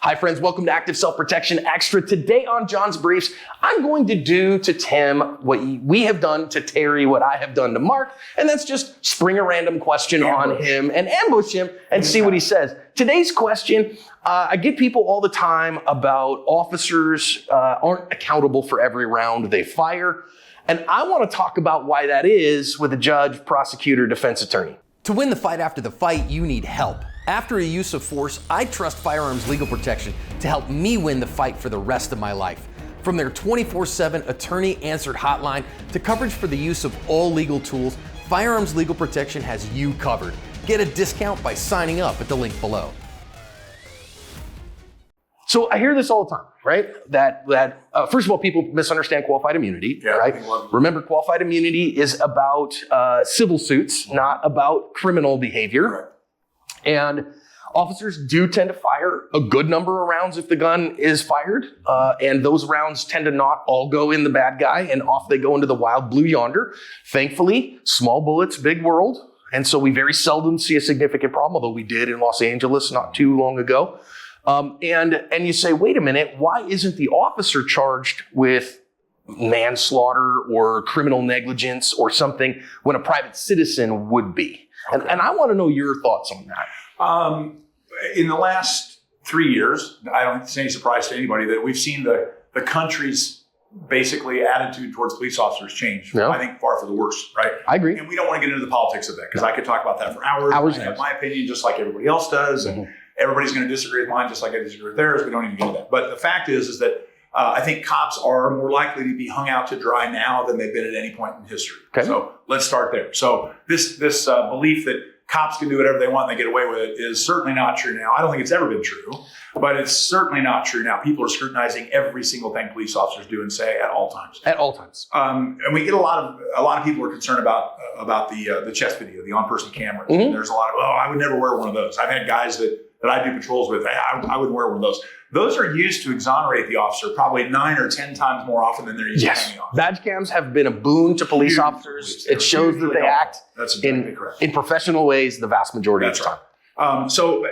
Hi friends, welcome to Active Self-Protection Extra. Today on John's Briefs, I'm going to do to Tim what we have done to Terry, what I have done to Mark, and that's just spring a random question on him and ambush him and see what he says. Today's question, I get people all the time about officers aren't accountable for every round they fire, and I want to talk about why that is with a judge, prosecutor, defense attorney. To win the fight after the fight, you need help. After a use of force, I trust Firearms Legal Protection to help me win the fight for the rest of my life. From their 24/7 attorney-answered hotline to coverage for the use of all legal tools, Firearms Legal Protection has you covered. Get a discount by signing up at the link below. So I hear this all the time, right? That first of all, people misunderstand qualified immunity, right? Remember, qualified immunity is about civil suits, not about criminal behavior. Right. And officers do tend to fire a good number of rounds if the gun is fired. And those rounds tend to not all go in the bad guy and off they go into the wild blue yonder. Thankfully, small bullets, big world. And so we very seldom see a significant problem, although we did in Los Angeles not too long ago. And you say, wait a minute, why isn't the officer charged with manslaughter or criminal negligence or something when a private citizen would be? Okay. And I want to know your thoughts on that. In the last 3 years, I don't think it's any surprise to anybody that we've seen the country's basically attitude towards police officers change. Yeah. I think far for the worse, right? I agree. And we don't want to get into the politics of that because I could talk about that for hours. I have my opinion just like everybody else does. Mm-hmm. And everybody's going to disagree with mine just like I disagree with theirs. We don't even get into that. But the fact is that I think cops are more likely to be hung out to dry now than they've been at any point in history. Okay. So let's start there. So this belief that cops can do whatever they want and they get away with it is certainly not true now. I don't think it's ever been true, but it's certainly not true now. People are scrutinizing every single thing police officers do and say at all times. At all times. And we get a lot of people are concerned about the chest video, the on-person cameras. Mm-hmm. And there's a lot of, I would never wear one of those. I've had guys that I do patrols with, I wouldn't wear one of those. Those are used to exonerate the officer probably 9 or 10 times more often than they're used to hanging off. Badge cams have been a boon to police officers. It shows that they act in professional ways the vast majority of the time.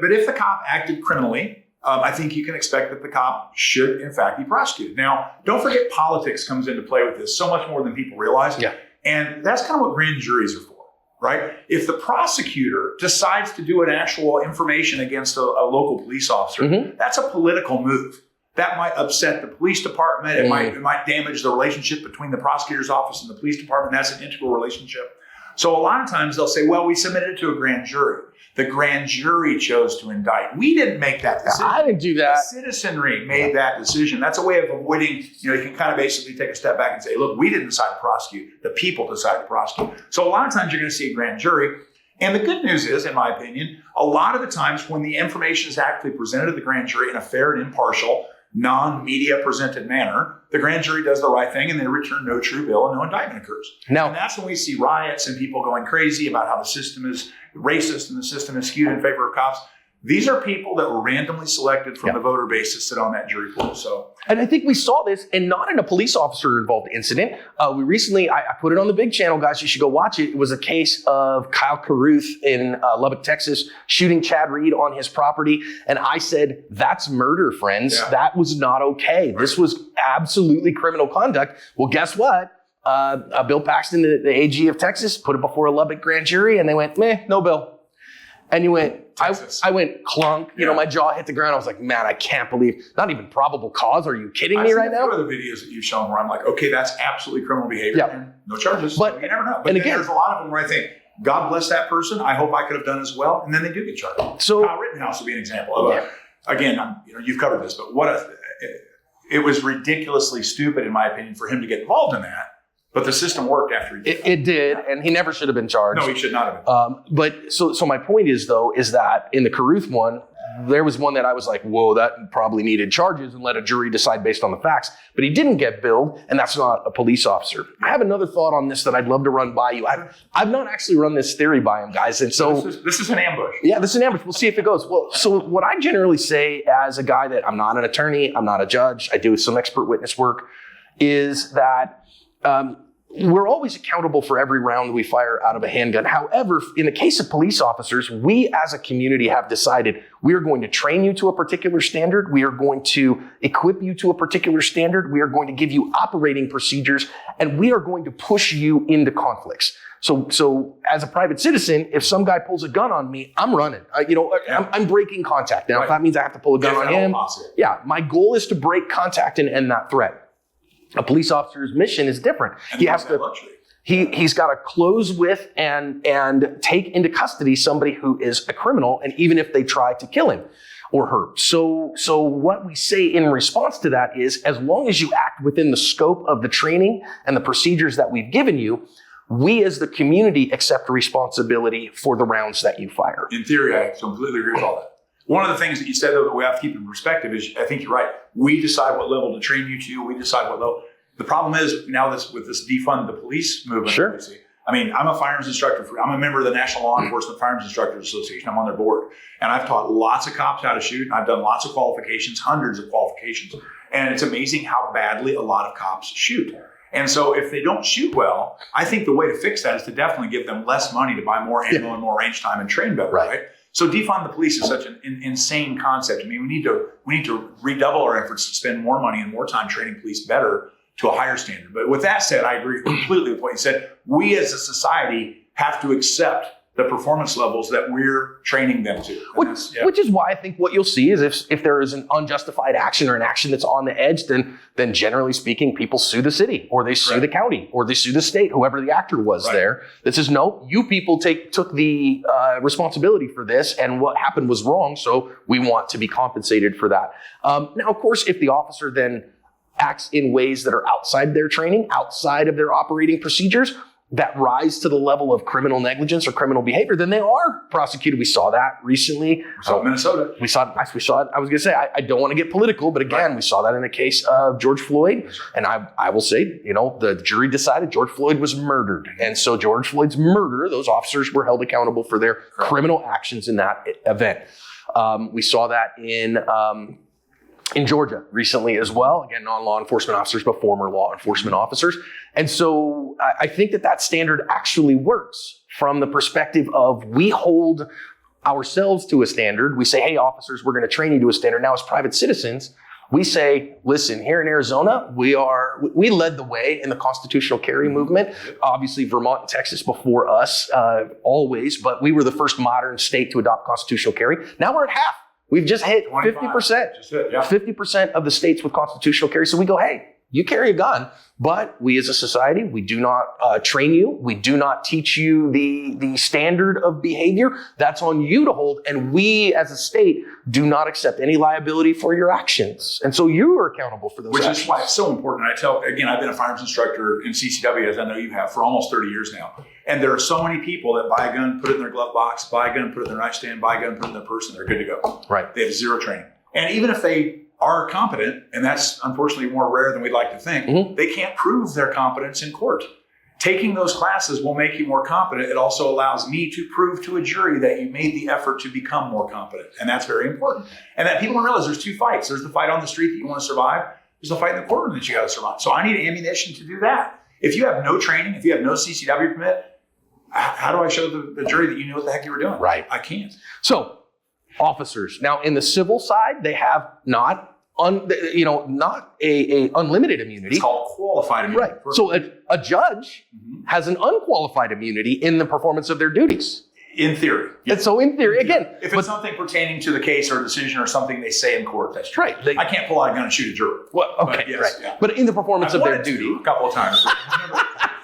But if the cop acted criminally, I think you can expect that the cop should, in fact, be prosecuted. Now, don't forget politics comes into play with this so much more than people realize. Yeah. And that's kind of what grand juries are for. Right? If the prosecutor decides to do an actual information against a local police officer, mm-hmm. that's a political move. That might upset the police department. It might damage the relationship between the prosecutor's office and the police department. That's an integral relationship. So a lot of times they'll say, well, we submitted it to a grand jury. The grand jury chose to indict. We didn't make that decision. I didn't do that. The citizenry made that decision. That's a way of avoiding, you can kind of basically take a step back and say, look, we didn't decide to prosecute. The people decided to prosecute. So a lot of times you're going to see a grand jury. And the good news is, in my opinion, a lot of the times when the information is actually presented to the grand jury in a fair and impartial, non-media presented manner, the grand jury does the right thing and they return no true bill and no indictment occurs. Now, and that's when we see riots and people going crazy about how the system is racist and the system is skewed in favor of cops. These are people that were randomly selected from the voter base to sit on that jury pool. And I think we saw this, and not in a police officer involved incident. We recently, I put it on the big channel, guys. You should go watch it. It was a case of Kyle Carruth in Lubbock, Texas, shooting Chad Reed on his property. And I said, that's murder, friends. Yeah. That was not okay. Right. This was absolutely criminal conduct. Well, guess what? Bill Paxton, the AG of Texas, put it before a Lubbock grand jury, and they went, meh, no bill. And you went, I went clunk, my jaw hit the ground. I was like, man, I can't believe, not even probable cause. Are you kidding me right now? I've seen a few other videos that you've shown where I'm like, okay, that's absolutely criminal behavior. Yeah. No charges. But you never know. But again, there's a lot of them where I think, God bless that person. I hope I could have done as well. And then they do get charged. So Kyle Rittenhouse would be an example of again, you've covered this, but it was ridiculously stupid, in my opinion, for him to get involved in that. But the system worked after he did. It did, and he never should have been charged. No, he should not have been. But so my point is, though, is that in the Carruth one, there was one that I was like, whoa, that probably needed charges and let a jury decide based on the facts. But he didn't get billed, and that's not a police officer. I have another thought on this that I'd love to run by you. I've not actually run this theory by him, guys. And so this is an ambush. Yeah, this is an ambush. We'll see if it goes. Well, so what I generally say as a guy that I'm not an attorney, I'm not a judge, I do some expert witness work, is that we're always accountable for every round we fire out of a handgun. However, in the case of police officers, we as a community have decided we are going to train you to a particular standard. We are going to equip you to a particular standard. We are going to give you operating procedures, and we are going to push you into conflicts. So as a private citizen, if some guy pulls a gun on me, I'm running. I'm breaking contact. Now, if that means I have to pull a gun on him, my goal is to break contact and end that threat. A police officer's mission is different. And he has to. He's got to close with and take into custody somebody who is a criminal, and even if they try to kill him or her. So what we say in response to that is, as long as you act within the scope of the training and the procedures that we've given you, we as the community accept responsibility for the rounds that you fire. In theory, I completely agree with all that. One of the things that you said, though, that we have to keep in perspective is, I think you're right. We decide what level to train you to. We decide what level. The problem is now with this defund the police movement. Sure. I mean, I'm a firearms instructor. I'm a member of the National Law Enforcement Firearms Instructors Association. I'm on their board. And I've taught lots of cops how to shoot. And I've done lots of qualifications, hundreds of qualifications. And it's amazing how badly a lot of cops shoot. And so if they don't shoot well, I think the way to fix that is to definitely give them less money to buy more ammo and more range time and train better, right? So defund the police is such an insane concept. I mean, we need to redouble our efforts to spend more money and more time training police better to a higher standard. But with that said, I agree completely with what you said. We as a society have to accept the performance levels that we're training them to. Which is why I think what you'll see is if there is an unjustified action or an action that's on the edge, then generally speaking, people sue the city or they sue the county or they sue the state, whoever the actor was there, that says, no, you people took the responsibility for this and what happened was wrong, so we want to be compensated for that. Now, of course, if the officer then acts in ways that are outside their training, outside of their operating procedures, that rise to the level of criminal negligence or criminal behavior, then they are prosecuted. We saw that recently. We saw Minnesota. We saw it. I was going to say, I don't want to get political, but again, we saw that in the case of George Floyd. And I will say, the jury decided George Floyd was murdered. And so George Floyd's murder, those officers were held accountable for their criminal actions in that event. We saw that in Georgia recently as well. Again, non-law enforcement officers, but former law enforcement officers. And so I think that standard actually works from the perspective of we hold ourselves to a standard. We say, hey, officers, we're going to train you to a standard. Now, as private citizens, we say, listen, here in Arizona, we led the way in the constitutional carry movement. Obviously, Vermont and Texas before us, always, but we were the first modern state to adopt constitutional carry. Now we're at half. We've just hit 50%. 50% of the states with constitutional carry. So we go, hey, you carry a gun, but we as a society, we do not train you. We do not teach you the standard of behavior. That's on you to hold. And we as a state do not accept any liability for your actions. And so you are accountable for those actions. Which is why it's so important. I've been a firearms instructor in CCW, as I know you have, for almost 30 years now. And there are so many people that buy a gun, put it in their glove box, buy a gun, put it in their nightstand, buy a gun, put it in their purse, and they're good to go. Right. They have zero training. And even if they are competent, and that's unfortunately more rare than we'd like to think, they can't prove their competence in court. Taking those classes will make you more competent. It also allows me to prove to a jury that you made the effort to become more competent. And that's very important. And that people don't realize there's two fights. There's the fight on the street that you want to survive. There's the fight in the courtroom that you got to survive. So I need ammunition to do that. If you have no training, if you have no CCW permit, how do I show the jury that you knew what the heck you were doing? Right. I can't. So officers, now in the civil side, they have not a unlimited immunity. It's called qualified immunity. Right. So a judge has an unqualified immunity in the performance of their duties. In theory. Yeah. And so in theory, again. If it's something pertaining to the case or decision or something they say in court, that's true. Right. I can't pull out a gun and shoot a juror. Well, okay, yes, right. Yeah. But in the performance of their duty. A couple of times.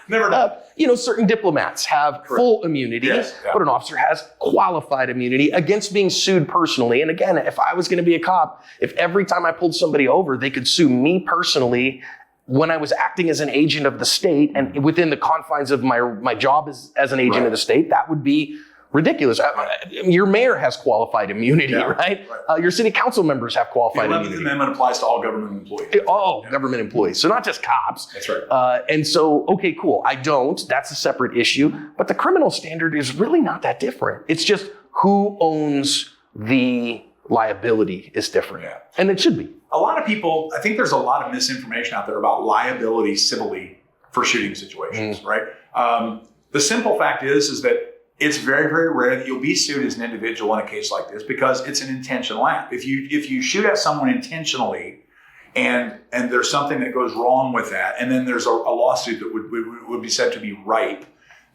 Never done. Certain diplomats have full immunity, but an officer has qualified immunity against being sued personally. And again, if I was going to be a cop, if every time I pulled somebody over, they could sue me personally when I was acting as an agent of the state and within the confines of my job as an agent of the state, that would be ridiculous. Your mayor has qualified immunity, right? Your city council members have qualified immunity. The 11th Amendment applies to all government employees. All government employees. So not just cops. That's right. And so, okay, cool. I don't. That's a separate issue. But the criminal standard is really not that different. It's just who owns the liability is different. Yeah. And it should be. A lot of people, I think there's a lot of misinformation out there about liability civilly for shooting situations, right? The simple fact is that it's very, very rare that you'll be sued as an individual in a case like this because it's an intentional act. If you shoot at someone intentionally and there's something that goes wrong with that, and then there's a lawsuit that would be said to be ripe,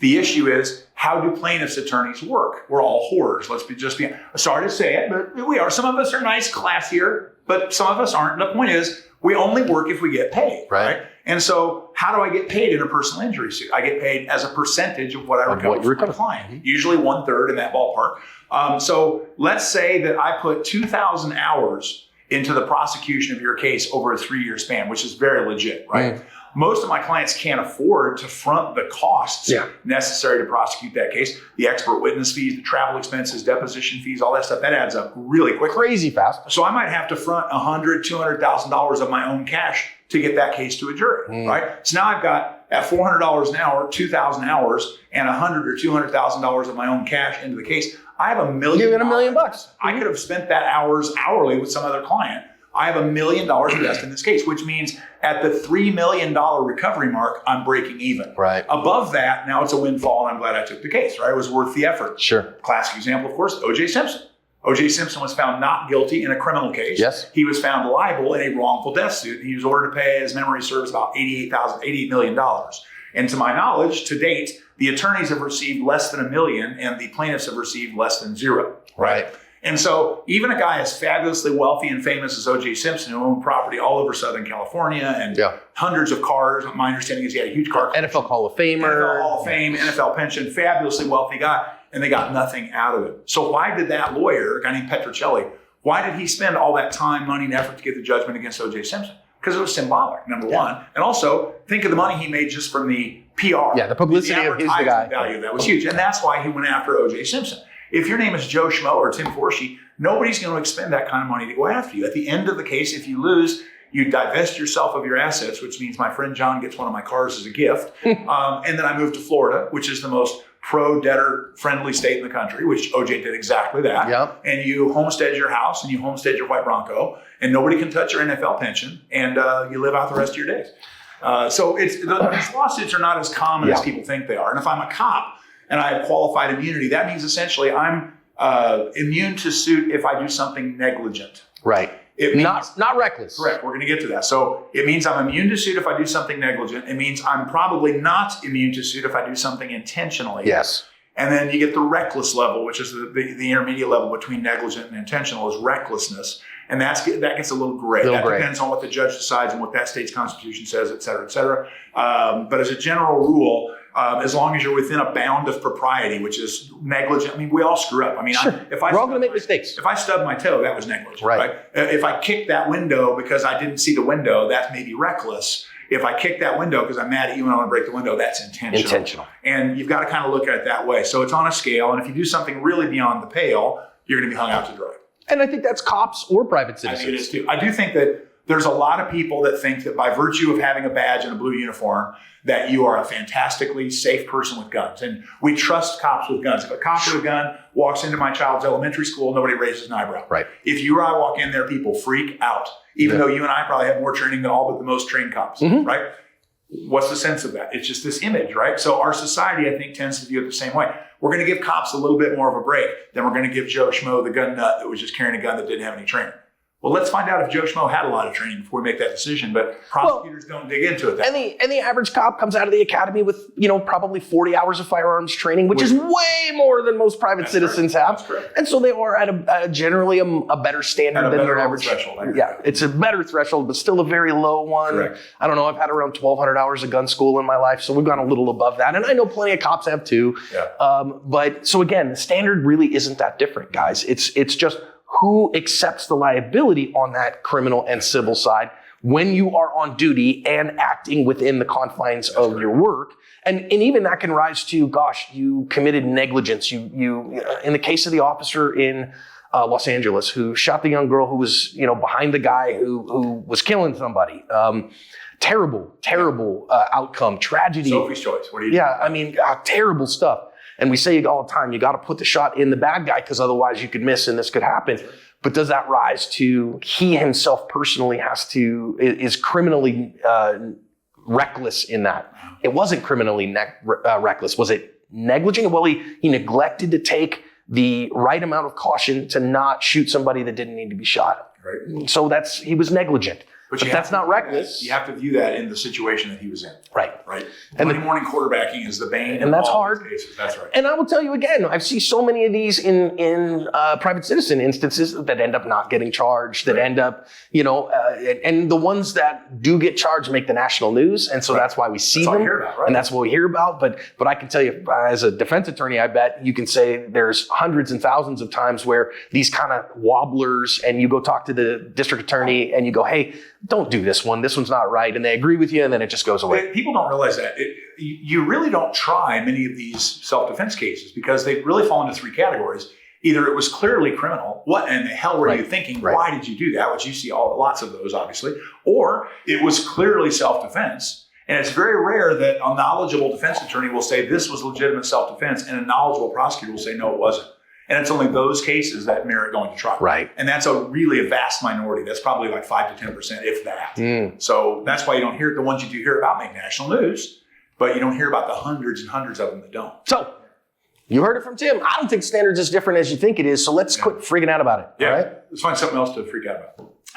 the issue is, how do plaintiffs' attorneys work? We're all whores. Let's be sorry to say it, but we are. Some of us are nice, classier, but some of us aren't. The point is, we only work if we get paid, right? And so how do I get paid in a personal injury suit? I get paid as a percentage of what I recover from my client, usually 1/3 in that ballpark. So let's say that I put 2,000 hours into the prosecution of your case over a 3-year span, which is very legit, right? Most of my clients can't afford to front the costs necessary to prosecute that case. The expert witness fees, the travel expenses, deposition fees, all that stuff, that adds up really quick. Crazy fast. So I might have to front $100,000, $200,000 of my own cash to get that case to a jury, right? So now I've got, at $400 an hour, 2,000 hours, and $100,000 or $200,000 of my own cash into the case. I have $1 million. You get $1 million. I could have spent that hours hourly with some other client. I have $1 million invested in this case, which means at the $3 million recovery mark, I'm breaking even. Right. Above that, now it's a windfall, and I'm glad I took the case, right? It was worth the effort. Sure. Classic example, of course, O.J. Simpson. O.J. Simpson was found not guilty in a criminal case. Yes. He was found liable in a wrongful death suit. He was ordered to pay, as memory serves, about $88 million. And to my knowledge, to date, the attorneys have received less than $1 million, and the plaintiffs have received less than $0. Right. And so even a guy as fabulously wealthy and famous as O.J. Simpson, who owned property all over Southern California and hundreds of cars, my understanding is he had a huge car. NFL Hall of Famer. NFL Hall of Fame, NFL pension, fabulously wealthy guy, and they got nothing out of it. So why did that lawyer, a guy named Petrocelli, why did he spend all that time, money, and effort to get the judgment against O.J. Simpson? Because it was symbolic, number one. And also, think of the money he made just from the PR. Yeah, the publicity of his guy. Value, that was huge. And that's why he went after O.J. Simpson. If your name is Joe Schmo or Tim Forshee, nobody's going to expend that kind of money to go after you. At the end of the case, if you lose, you divest yourself of your assets, which means my friend John gets one of my cars as a gift. And then I moved to Florida, which is the most pro-debtor friendly state in the country, which OJ did exactly that. Yep. And you homestead your house and you homestead your white Bronco, and nobody can touch your NFL pension, and you live out the rest of your days. So these lawsuits are not as common as people think they are. And if I'm a cop and I have qualified immunity, that means essentially I'm immune to suit if I do something negligent. Right. It means, not reckless. Correct. We're going to get to that. So it means I'm immune to suit if I do something negligent. It means I'm probably not immune to suit if I do something intentionally. Yes. And then you get the reckless level, which is the intermediate level between negligent and intentional, is recklessness. And that gets a little gray. Depends on what the judge decides and what that state's constitution says, et cetera, et cetera. But as a general rule, as long as you're within a bound of propriety, which is negligent. I mean, we all screw up. I mean, sure. We're all going to make mistakes. If I stub my toe, that was negligent, right? If I kick that window because I didn't see the window, that's maybe reckless. If I kick that window because I'm mad at you and I want to break the window, that's intentional. And you've got to kind of look at it that way. So it's on a scale. And if you do something really beyond the pale, you're going to be hung out to dry. And I think that's cops or private citizens. I think it is too. I do think that there's a lot of people that think that by virtue of having a badge and a blue uniform, that you are a fantastically safe person with guns. And we trust cops with guns. If a cop with a gun walks into my child's elementary school, nobody raises an eyebrow. Right. If you or I walk in there, people freak out, even though you and I probably have more training than all but the most trained cops, right? What's the sense of that? It's just this image, right? So our society, I think, tends to view it the same way. We're going to give cops a little bit more of a break than we're going to give Joe Schmo, the gun nut that was just carrying a gun that didn't have any training. Well, let's find out if Joe Schmo had a lot of training before we make that decision, but prosecutors don't dig into it. And the average cop comes out of the academy with, probably 40 hours of firearms training, which is way more than most private citizens have. That's correct. And so they are at generally a better standard than their average. Threshold. Yeah, it's a better threshold, but still a very low one. Correct. I don't know, I've had around 1,200 hours of gun school in my life, so we've gone a little above that. And I know plenty of cops have too. Yeah. But so again, the standard really isn't that different, guys. It's just who accepts the liability on that criminal and civil side when you are on duty and acting within the confines of your work. And even that can rise to, gosh, you committed negligence. You in the case of the officer in Los Angeles who shot the young girl who was, behind the guy who was killing somebody. Terrible outcome, tragedy. Sophie's choice. What do you do? Yeah, I mean, terrible stuff. And we say all the time, you got to put the shot in the bad guy because otherwise you could miss and this could happen. But does that rise to he himself personally is criminally reckless in that. It wasn't criminally reckless. Was it negligent? Well, he neglected to take the right amount of caution to not shoot somebody that didn't need to be shot. Right. So he was negligent. But that's not reckless. You have to view that in the situation that he was in. Right. Right. And Monday morning quarterbacking is the bane. And that's hard. Cases. That's right. And I will tell you again, I've seen so many of these in private citizen instances that end up not getting charged, that end up, and the ones that do get charged make the national news. And so that's why we see them. And that's what we hear about. But I can tell you, as a defense attorney, I bet you can say there's hundreds and thousands of times where these kind of wobblers, and you go talk to the district attorney and you go, hey, don't do this one. This one's not right. And they agree with you, and then it just goes away. People don't realize that. You really don't try many of these self-defense cases because they really fall into three categories. Either it was clearly criminal. What in the hell were you thinking? Right. Why did you do that? Which you see lots of those, obviously. Or it was clearly self-defense. And it's very rare that a knowledgeable defense attorney will say this was legitimate self-defense, and a knowledgeable prosecutor will say no, it wasn't. And it's only those cases that merit going to trial. Right. And that's really a vast minority. That's probably like 5 to 10%, if that. So that's why you don't hear the ones you do hear about make national news, but you don't hear about the hundreds and hundreds of them that don't. So you heard it from Tim. I don't think standards is different as you think it is. So let's quit freaking out about it. Yeah. All right. Let's find something else to freak out about.